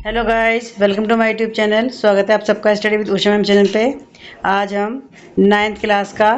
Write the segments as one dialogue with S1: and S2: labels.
S1: Hello guys, welcome to my YouTube channel. स्वागत है आप सबका study with Usha ma'am channel पे। आज हम 9th क्लास का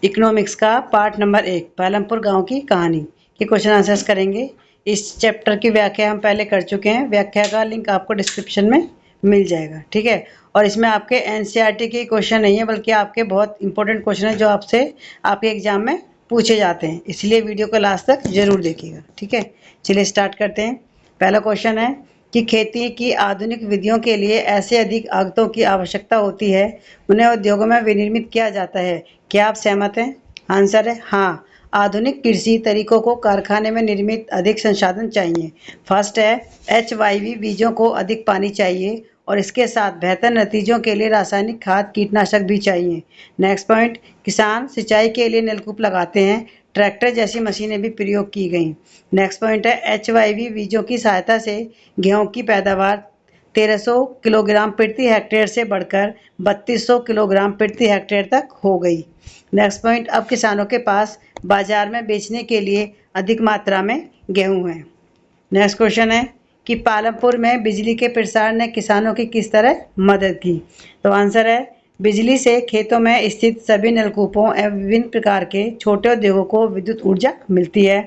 S1: इकोनॉमिक्स का पार्ट नंबर 1 पालमपुर गांव की कहानी के क्वेश्चन आंसर्स करेंगे। इस चैप्टर की व्याख्या हम पहले कर चुके हैं। व्याख्या का लिंक आपको डिस्क्रिप्शन में मिल जाएगा, ठीक है। और इसमें आपके एनसीईआरटी के क्वेश्चन नहीं है, बल्कि आपके बहुत इंपॉर्टेंट क्वेश्चन है जो आपसे आपके एग्जाम में पूछे जाते हैं, इसलिए वीडियो को लास्ट तक जरूर देखिएगा, ठीक है। चलिए स्टार्ट करते हैं। पहला क्वेश्चन है कि खेती की आधुनिक विधियों के लिए ऐसे अधिक आगतों की आवश्यकता होती है, उन्हें उद्योगों में विनिर्मित किया जाता है। क्या आप सहमत हैं? आंसर है हाँ। आधुनिक कृषि तरीकों को कारखाने में निर्मित अधिक संसाधन चाहिए। फर्स्ट है HYV बीजों को अधिक पानी चाहिए और इसके साथ बेहतर नतीजों के लिए रासायनिक खाद कीटनाशक भी चाहिए। नेक्स्ट पॉइंट, किसान सिंचाई के लिए नलकूप लगाते हैं, ट्रैक्टर जैसी मशीनें भी प्रयोग की गई। नेक्स्ट पॉइंट है HYV बीजों की सहायता से गेहूं की पैदावार 1300 किलोग्राम प्रति हेक्टेयर से बढ़कर 3200 किलोग्राम प्रति हेक्टेयर तक हो गई। नेक्स्ट पॉइंट, अब किसानों के पास बाजार में बेचने के लिए अधिक मात्रा में गेहूं है। नेक्स्ट क्वेश्चन है कि पालमपुर में बिजली के प्रसार ने किसानों की किस तरह मदद की। तो आंसर है बिजली से खेतों में स्थित सभी नलकूपों एवं विभिन्न प्रकार के छोटे उद्योगों को विद्युत ऊर्जा मिलती है।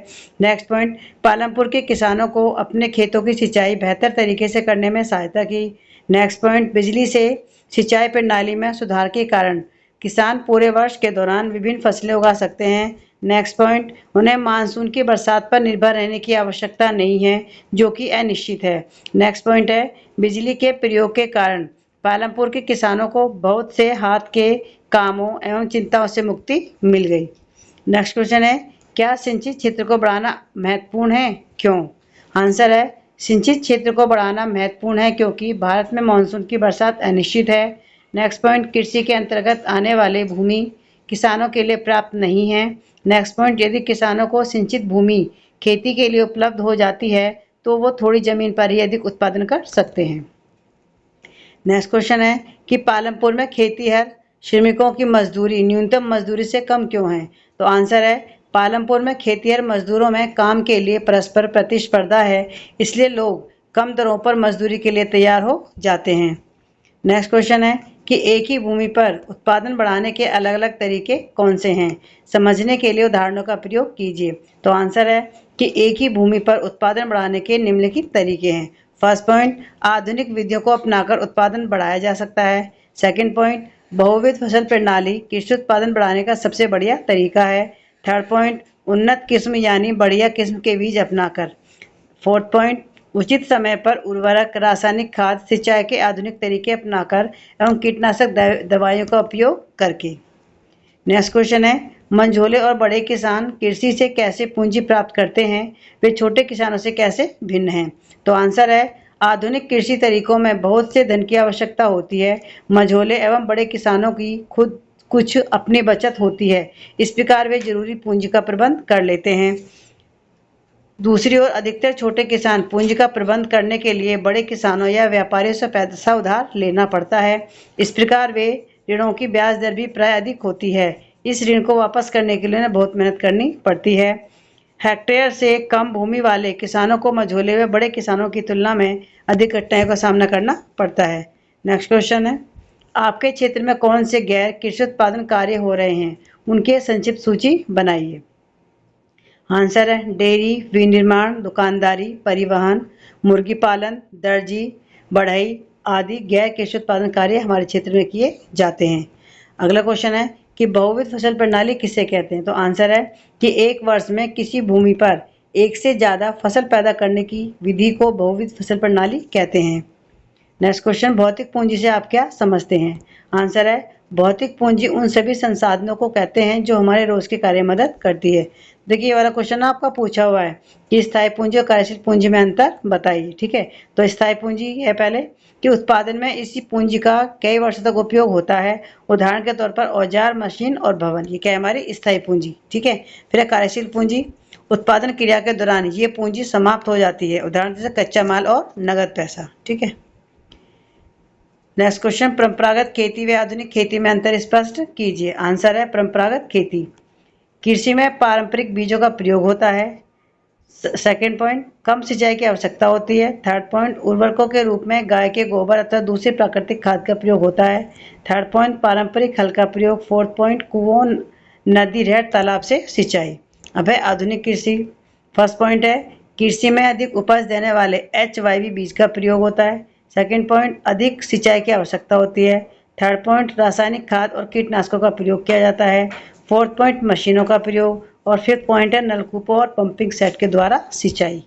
S1: नेक्स्ट पॉइंट, पालमपुर के किसानों को अपने खेतों की सिंचाई बेहतर तरीके से करने में सहायता की। नेक्स्ट पॉइंट, बिजली से सिंचाई प्रणाली में सुधार के कारण किसान पूरे वर्ष के दौरान विभिन्न फसलें उगा सकते हैं। नेक्स्ट पॉइंट, उन्हें मानसून की बरसात पर निर्भर रहने की आवश्यकता नहीं है, जो कि अनिश्चित है। नेक्स्ट पॉइंट है बिजली के प्रयोग के कारण पालमपुर के किसानों को बहुत से हाथ के कामों एवं चिंताओं से मुक्ति मिल गई। नेक्स्ट क्वेश्चन है क्या सिंचित क्षेत्र को बढ़ाना महत्वपूर्ण है, क्यों? आंसर है सिंचित क्षेत्र को बढ़ाना महत्वपूर्ण है क्योंकि भारत में मानसून की बरसात अनिश्चित है। नेक्स्ट पॉइंट, कृषि के अंतर्गत आने वाले भूमि किसानों के लिए प्राप्त नहीं है। नेक्स्ट पॉइंट, यदि किसानों को सिंचित भूमि खेती के लिए उपलब्ध हो जाती है तो वो थोड़ी जमीन पर ही अधिक उत्पादन कर सकते हैं। नेक्स्ट क्वेश्चन है कि पालमपुर में खेतीहर श्रमिकों की मजदूरी न्यूनतम मजदूरी से कम क्यों है। तो आंसर है पालमपुर में खेतीहर मजदूरों में काम के लिए परस्पर प्रतिस्पर्धा है, इसलिए लोग कम दरों पर मजदूरी के लिए तैयार हो जाते हैं। नेक्स्ट क्वेश्चन है कि एक ही भूमि पर उत्पादन बढ़ाने के अलग अलग तरीके कौन से हैं। समझने के लिए उदाहरणों का प्रयोग कीजिए। तो आंसर है कि एक ही भूमि पर उत्पादन बढ़ाने के निम्नलिखित तरीके हैं। फर्स्ट पॉइंट, आधुनिक विधियों को अपनाकर उत्पादन बढ़ाया जा सकता है। सेकंड पॉइंट, बहुविध फसल प्रणाली कृषि उत्पादन बढ़ाने का सबसे बढ़िया तरीका है। थर्ड पॉइंट, उन्नत किस्म यानी बढ़िया किस्म के बीज अपनाकर। फोर्थ पॉइंट, उचित समय पर उर्वरक रासायनिक खाद सिंचाई के आधुनिक तरीके अपनाकर एवं कीटनाशक दवाइयों का उपयोग करके। नेक्स्ट क्वेश्चन है मंझोले और बड़े किसान कृषि से कैसे पूंजी प्राप्त करते हैं, वे छोटे किसानों से कैसे भिन्न हैं। तो आंसर है आधुनिक कृषि तरीकों में बहुत से धन की आवश्यकता होती है। मंझोले एवं बड़े किसानों की खुद कुछ अपनी बचत होती है, इस प्रकार वे जरूरी पूंजी का प्रबंध कर लेते हैं। दूसरी ओर अधिकतर छोटे किसान पूंजी का प्रबंध करने के लिए बड़े किसानों या व्यापारियों से पैसा उधार लेना पड़ता है। इस प्रकार वे ऋणों की ब्याज दर भी प्राय अधिक होती है। इस ऋण को वापस करने के लिए उन्हें बहुत मेहनत करनी पड़ती है। हेक्टेयर से कम भूमि वाले किसानों को मंझोले हुए बड़े किसानों की तुलना में अधिक कठिनाइयों का सामना करना पड़ता है। नेक्स्ट क्वेश्चन है आपके क्षेत्र में कौन से गैर कृषि उत्पादन कार्य हो रहे हैं, उनकी संक्षिप्त सूची बनाइए। आंसर है डेयरी, विनिर्माण, दुकानदारी, परिवहन, मुर्गी पालन, दर्जी, बढ़ई आदि गैर कृषि उत्पादन कार्य हमारे क्षेत्र में किए जाते हैं। अगला क्वेश्चन है कि बहुविध फसल प्रणाली किसे कहते हैं। तो आंसर है कि एक वर्ष में किसी भूमि पर एक से ज़्यादा फसल पैदा करने की विधि को बहुविध फसल प्रणाली कहते हैं। नेक्स्ट क्वेश्चन, भौतिक पूंजी से आप क्या समझते हैं। आंसर है भौतिक पूंजी उन सभी संसाधनों को कहते हैं जो हमारे रोज के कार्य में मदद करती है। देखिए ये वाला क्वेश्चन आपका पूछा हुआ है कि स्थायी पूंजी और कार्यशील पूंजी में अंतर बताइए, ठीक है। तो स्थायी पूंजी है पहले कि उत्पादन में इसी पूंजी का कई वर्षों तक उपयोग होता है। उदाहरण के तौर पर औजार, मशीन और भवन, ये क्या है हमारी स्थायी पूंजी, ठीक है। फिर है कार्यशील पूंजी, उत्पादन क्रिया के दौरान ये पूंजी समाप्त हो जाती है, उदाहरण जैसे कच्चा माल और नगद पैसा, ठीक है। नेक्स्ट क्वेश्चन, परंपरागत खेती व आधुनिक खेती में अंतर स्पष्ट कीजिए। आंसर है परंपरागत खेती कृषि में पारंपरिक बीजों का प्रयोग होता है, सेकेंड पॉइंट, कम सिंचाई की आवश्यकता होती है। थर्ड पॉइंट, उर्वरकों के रूप में गाय के गोबर अथवा दूसरी प्राकृतिक खाद का प्रयोग होता है। थर्ड पॉइंट, पारंपरिक हल का प्रयोग। फोर्थ पॉइंट, कुओं, नदी, नहर, तालाब से सिंचाई। अब है आधुनिक कृषि। फर्स्ट पॉइंट है, कृषि में अधिक उपज देने वाले HYV बीज का प्रयोग होता है। सेकेंड पॉइंट, अधिक सिंचाई की आवश्यकता होती है। थर्ड पॉइंट, रासायनिक खाद और कीटनाशकों का प्रयोग किया जाता है। फोर्थ पॉइंट, मशीनों का प्रयोग। और फिफ्थ पॉइंट है, नलकूपों और पंपिंग सेट के द्वारा सिंचाई।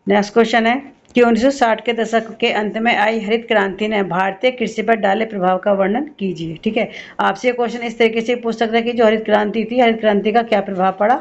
S1: नेक्स्ट क्वेश्चन है कि 1960 के दशक के अंत में आई हरित क्रांति ने भारतीय कृषि पर डाले प्रभाव का वर्णन कीजिए। ठीक है, आपसे क्वेश्चन इस तरीके से पूछ सकता है कि जो हरित क्रांति थी, हरित क्रांति का क्या प्रभाव पड़ा,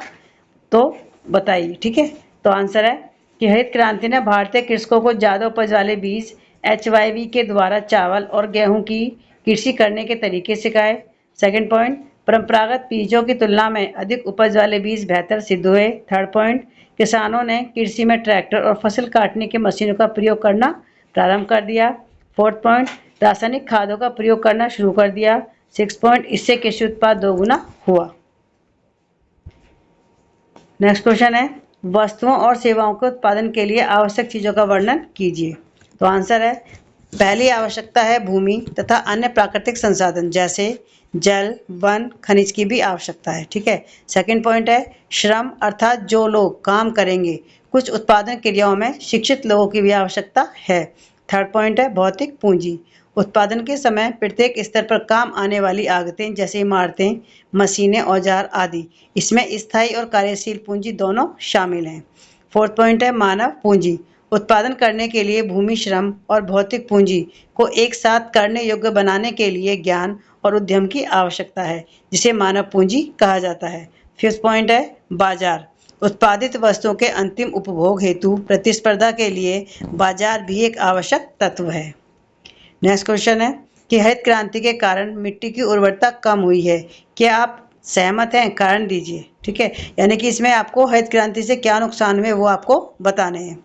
S1: तो बताइए। ठीक है, तो आंसर है कि हरित क्रांति ने भारतीय कृषकों को ज़्यादा उपज वाले बीज HYV के द्वारा चावल और गेहूं की कृषि करने के तरीके सिखाए। सेकंड पॉइंट, परंपरागत बीजों की तुलना में अधिक उपज वाले बीज बेहतर सिद्ध हुए। थर्ड पॉइंट, किसानों ने कृषि में ट्रैक्टर और फसल काटने की मशीनों का प्रयोग करना प्रारंभ कर दिया। फोर्थ पॉइंट, रासायनिक खादों का प्रयोग करना शुरू कर दिया। सिक्स पॉइंट, इससे कृषि उत्पाद दोगुना हुआ। नेक्स्ट क्वेश्चन है, वस्तुओं और सेवाओं के उत्पादन के लिए आवश्यक चीज़ों का वर्णन कीजिए। तो आंसर है, पहली आवश्यकता है भूमि तथा अन्य प्राकृतिक संसाधन जैसे जल, वन, खनिज की भी आवश्यकता है। ठीक है, सेकंड पॉइंट है श्रम, अर्थात जो लोग काम करेंगे। कुछ उत्पादन क्रियाओं में शिक्षित लोगों की भी आवश्यकता है। थर्ड पॉइंट है भौतिक पूंजी, उत्पादन के समय प्रत्येक स्तर पर काम आने वाली आगतें जैसे इमारतें, मशीनें, औजार आदि, इसमें स्थायी और कार्यशील पूंजी दोनों शामिल हैं। फोर्थ पॉइंट है मानव पूंजी, उत्पादन करने के लिए भूमि, श्रम और भौतिक पूंजी को एक साथ करने योग्य बनाने के लिए ज्ञान और उद्यम की आवश्यकता है, जिसे मानव पूंजी कहा जाता है। फिफ्थ पॉइंट है बाजार, उत्पादित वस्तुओं के अंतिम उपभोग हेतु प्रतिस्पर्धा के लिए बाजार भी एक आवश्यक तत्व है। नेक्स्ट क्वेश्चन है कि हरित क्रांति के कारण मिट्टी की उर्वरता कम हुई है, क्या आप सहमत हैं? कारण दीजिए। ठीक है, यानी कि इसमें आपको हरित क्रांति से क्या नुकसान हुए वो आपको बताने हैं।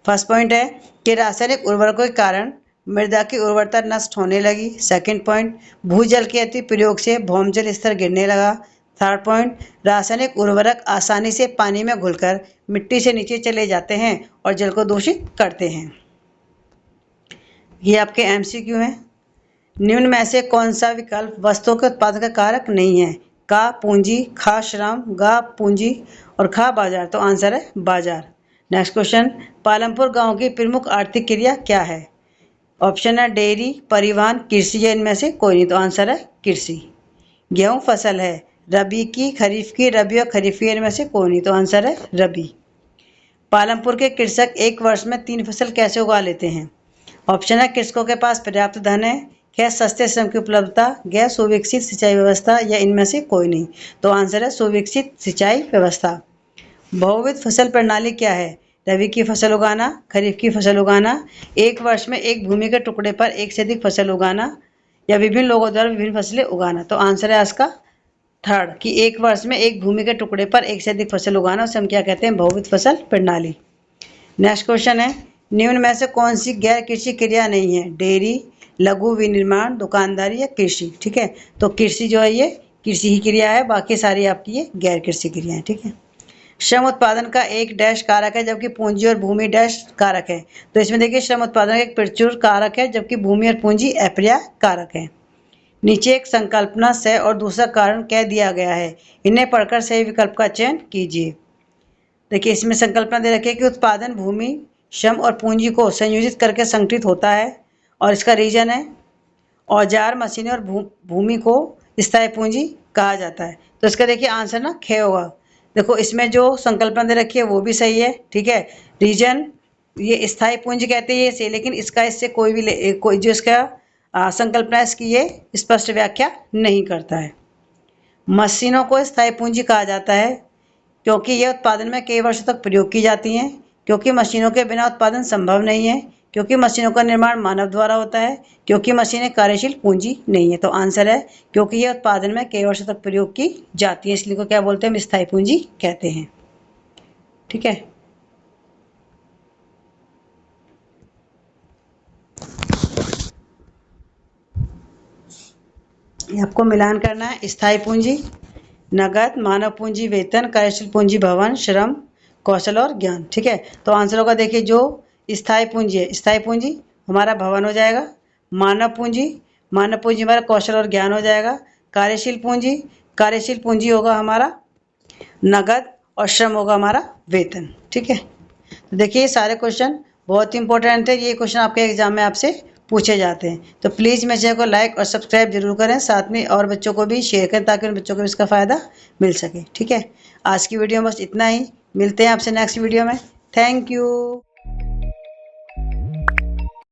S1: फर्स्ट पॉइंट है कि रासायनिक उर्वरकों के कारण मृदा की उर्वरता नष्ट होने लगी। सेकंड पॉइंट, भूजल के अति प्रयोग से भौमजल स्तर गिरने लगा। थर्ड पॉइंट, रासायनिक उर्वरक आसानी से पानी में घुलकर मिट्टी से नीचे चले जाते हैं और जल को दूषित करते हैं। ये आपके MCQ हैं। निम्न में से कौन सा विकल्प वस्तुओं के उत्पादन का कारक नहीं है? का पूंजी, खा श्रम, गा पूंजी और खा बाजार। तो आंसर है बाजार। नेक्स्ट क्वेश्चन, पालमपुर गांव की प्रमुख आर्थिक क्रिया क्या है? ऑप्शन है डेयरी, परिवहन, कृषि या इनमें से कोई नहीं। तो आंसर है कृषि। गेहूं फसल है रबी की, खरीफ की, रबी और खरीफी, इनमें से कोई नहीं। तो आंसर है रबी। पालमपुर के कृषक एक वर्ष में 3 फसल कैसे उगा लेते हैं? ऑप्शन है कृषकों के पास पर्याप्त धन है, क्या सस्ते श्रम की उपलब्धता, गैर सुविकसित सिंचाई व्यवस्था या इनमें से कोई नहीं। तो आंसर है सुविकसित सिंचाई व्यवस्था। बहुविध फसल प्रणाली क्या है? रबी की फसल उगाना, खरीफ की फसल उगाना, एक वर्ष में एक भूमि के टुकड़े पर एक से अधिक फसल उगाना या विभिन्न लोगों द्वारा विभिन्न फसलें उगाना। तो आंसर है इसका थर्ड, कि एक वर्ष में एक भूमि के टुकड़े पर एक से अधिक फसल उगाना, उसे हम क्या कहते हैं? बहुविध फसल प्रणाली। नेक्स्ट क्वेश्चन है, निम्न में से कौन सी गैर कृषि क्रिया नहीं है? डेयरी, लघु विनिर्माण, दुकानदारी या कृषि। ठीक है, तो कृषि जो है ये कृषि ही क्रिया है, बाकी सारी आपकी ये गैर कृषि क्रिया है। ठीक है, श्रम उत्पादन का एक डैश कारक है जबकि पूंजी और भूमि डैश कारक है। तो इसमें देखिए श्रम उत्पादन का एक प्रचुर कारक है जबकि भूमि और पूंजी अपर्याय कारक है। नीचे एक संकल्पना से और दूसरा कारण कह दिया गया है, इन्हें पढ़कर सही विकल्प का चयन कीजिए। देखिए इसमें संकल्पना दे रखी है कि उत्पादन भूमि, श्रम और पूंजी को संयोजित करके संगठित होता है और इसका रीजन है औजार, मशीनें और भूमि को स्थायी पूंजी कहा जाता है। तो इसका देखिए आंसर ना ख होगा। देखो इसमें जो संकल्पना दे रखी है वो भी सही है। ठीक है, रीजन ये स्थायी पूंजी कहते हैं ये सही, लेकिन इसका इससे कोई भी कोई जो इसका संकल्पना इसकी ये स्पष्ट व्याख्या नहीं करता है। मशीनों को स्थायी पूंजी कहा जाता है क्योंकि ये उत्पादन में कई वर्षों तक प्रयोग की जाती हैं, क्योंकि मशीनों के बिना उत्पादन संभव नहीं है, क्योंकि मशीनों का निर्माण मानव द्वारा होता है, क्योंकि मशीनें कार्यशील पूंजी नहीं है। तो आंसर है क्योंकि ये उत्पादन में कई वर्षों तक प्रयोग की जाती है, इसलिए को क्या बोलते हैं? हम स्थायी पूंजी कहते हैं। ठीक है, ये आपको मिलान करना है स्थायी पूंजी, नगद, मानव पूंजी, वेतन, कार्यशील पूंजी, भवन, श्रम, कौशल और ज्ञान। ठीक है, तो आंसर होगा देखिए जो स्थायी पूंजी है, स्थायी पूंजी हमारा भवन हो जाएगा। मानव पूंजी हमारा कौशल और ज्ञान हो जाएगा। कार्यशील पूंजी होगा हमारा नगद और श्रम होगा हमारा वेतन। ठीक है, तो देखिए ये सारे क्वेश्चन बहुत ही इंपॉर्टेंट है। ये क्वेश्चन आपके एग्जाम में आपसे पूछे जाते हैं। तो प्लीज़ मेरे चैनल को लाइक और सब्सक्राइब जरूर करें, साथ में और बच्चों को भी शेयर करें ताकि उन बच्चों को भी इसका फ़ायदा मिल सके। ठीक है, आज की वीडियो में बस इतना ही। मिलते हैं आपसे नेक्स्ट वीडियो में। Thank you.